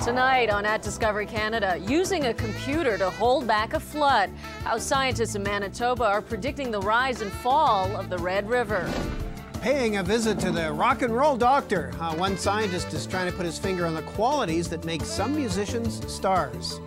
Tonight on At Discovery Canada, using a computer to hold back a flood. How scientists in Manitoba are predicting the rise and fall of the Red River. Paying a visit to the rock and roll doctor. One scientist is trying to put his finger on the qualities that make some musicians stars.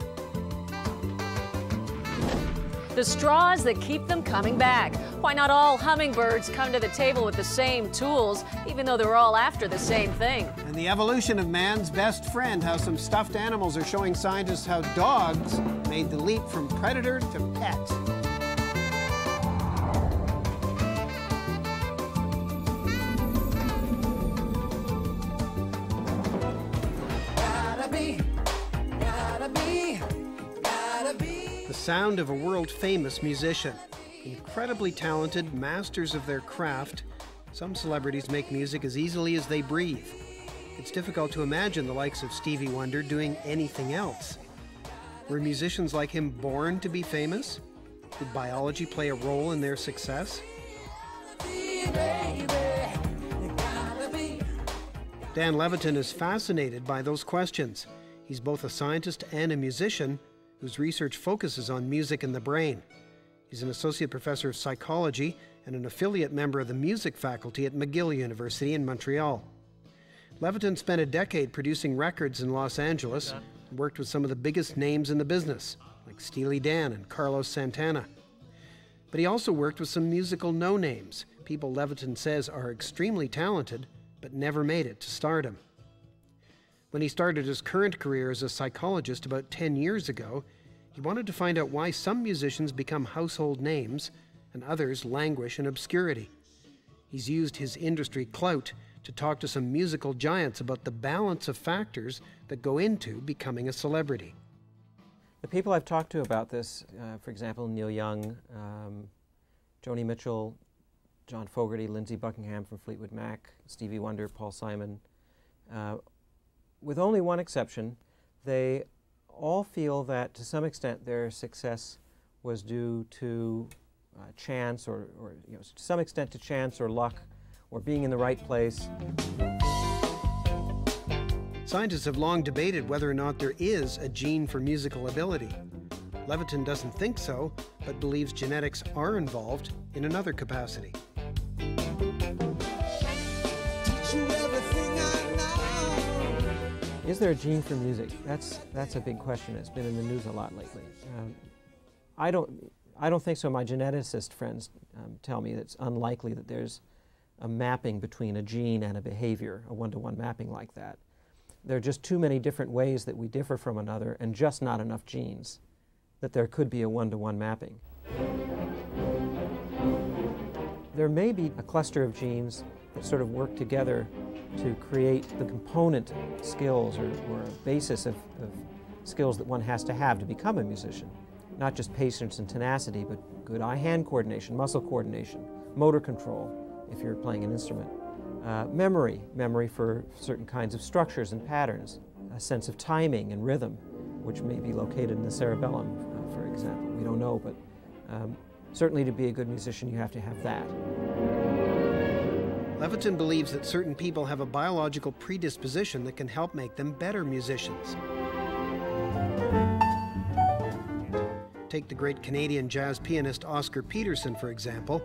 The straws that keep them coming back. Why not all hummingbirds come to the table with the same tools, even though they're all after the same thing. And the evolution of man's best friend, how some stuffed animals are showing scientists how dogs made the leap from predator to pet. The sound of a world-famous musician. Incredibly talented, masters of their craft, some celebrities make music as easily as they breathe. It's difficult to imagine the likes of Stevie Wonder doing anything else. Were musicians like him born to be famous? Did biology play a role in their success? Dan Levitin is fascinated by those questions. He's both a scientist and a musician whose research focuses on music and the brain. He's an associate professor of psychology and an affiliate member of the music faculty at McGill University in Montreal. Levitin spent a decade producing records in Los Angeles and worked with some of the biggest names in the business, like Steely Dan and Carlos Santana. But he also worked with some musical no-names, people Levitin says are extremely talented, but never made it to stardom. When he started his current career as a psychologist about 10 years ago, he wanted to find out why some musicians become household names and others languish in obscurity. He's used his industry clout to talk to some musical giants about the balance of factors that go into becoming a celebrity. The people I've talked to about this, for example, Neil Young, Joni Mitchell, John Fogerty, Lindsey Buckingham from Fleetwood Mac, Stevie Wonder, Paul Simon, with only one exception, they all feel that to some extent their success was due to chance or to some extent to chance or luck or being in the right place. Scientists have long debated whether or not there is a gene for musical ability. Levitin doesn't think so, but believes genetics are involved in another capacity. Is there a gene for music? That's a big question. It's been in the news a lot lately. I don't think so. My geneticist friends tell me that it's unlikely that there's a mapping between a gene and a behavior, a one-to-one mapping like that. There are just too many different ways that we differ from another and just not enough genes that there could be a one-to-one mapping. There may be a cluster of genes that sort of work together to create the component skills or a basis of skills that one has to have to become a musician. Not just patience and tenacity, but good eye-hand coordination, muscle coordination, motor control if you're playing an instrument. Memory for certain kinds of structures and patterns, a sense of timing and rhythm, which may be located in the cerebellum, for example. We don't know, but certainly to be a good musician you have to have that. Levitin believes that certain people have a biological predisposition that can help make them better musicians. Take the great Canadian jazz pianist Oscar Peterson, for example.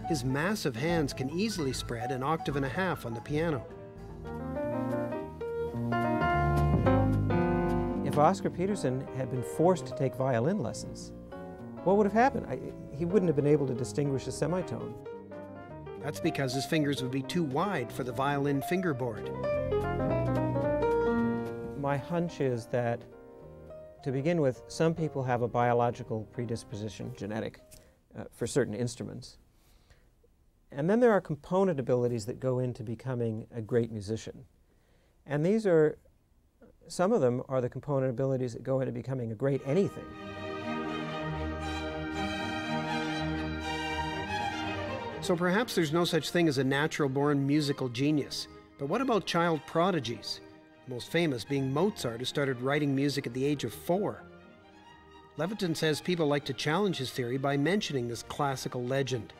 His massive hands can easily spread an octave and a half on the piano. If Oscar Peterson had been forced to take violin lessons, what would have happened? He wouldn't have been able to distinguish a semitone. That's because his fingers would be too wide for the violin fingerboard. My hunch is that, to begin with, some people have a biological predisposition, genetic, for certain instruments. And then there are component abilities that go into becoming a great musician. And these are, some of them are the component abilities that go into becoming a great anything. So perhaps there's no such thing as a natural-born musical genius. But what about child prodigies? The most famous being Mozart, who started writing music at the age of 4. Levitin says people like to challenge his theory by mentioning this classical legend.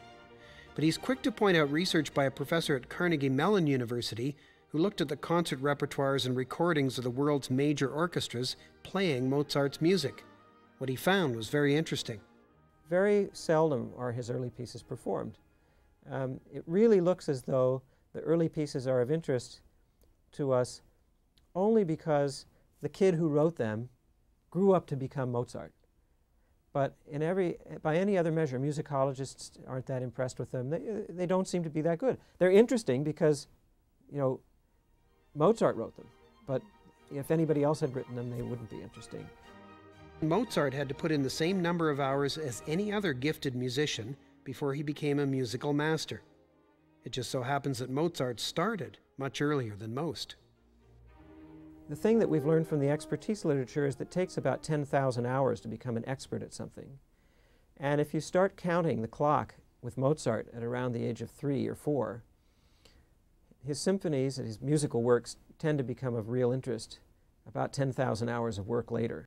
But he's quick to point out research by a professor at Carnegie Mellon University who looked at the concert repertoires and recordings of the world's major orchestras playing Mozart's music. What he found was very interesting. Very seldom are his early pieces performed. It really looks as though the early pieces are of interest to us only because the kid who wrote them grew up to become Mozart. But by any other measure, musicologists aren't that impressed with them. They don't seem to be that good. They're interesting because, you know, Mozart wrote them, but if anybody else had written them, they wouldn't be interesting. Mozart had to put in the same number of hours as any other gifted musician before he became a musical master. It just so happens that Mozart started much earlier than most. The thing that we've learned from the expertise literature is that it takes about 10,000 hours to become an expert at something. And if you start counting the clock with Mozart at around the age of 3 or 4, his symphonies and his musical works tend to become of real interest about 10,000 hours of work later.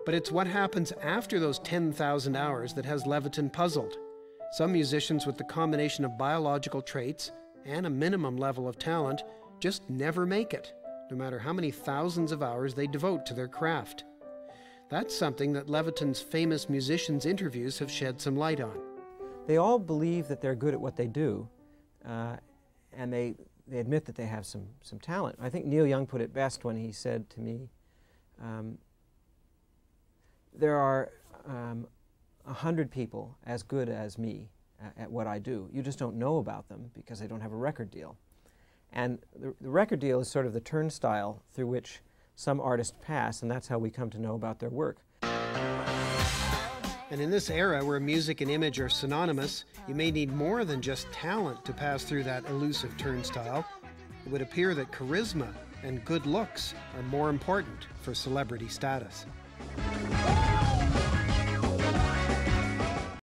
But it's what happens after those 10,000 hours that has Levitin puzzled. Some musicians with the combination of biological traits and a minimum level of talent just never make it, no matter how many thousands of hours they devote to their craft. That's something that Levitin's famous musicians' interviews have shed some light on. They all believe that they're good at what they do, and they admit that they have some talent. I think Neil Young put it best when he said to me, there are 100 people as good as me at what I do. You just don't know about them because they don't have a record deal. And the record deal is sort of the turnstile through which some artists pass, and that's how we come to know about their work. And in this era where music and image are synonymous, you may need more than just talent to pass through that elusive turnstile. It would appear that charisma and good looks are more important for celebrity status.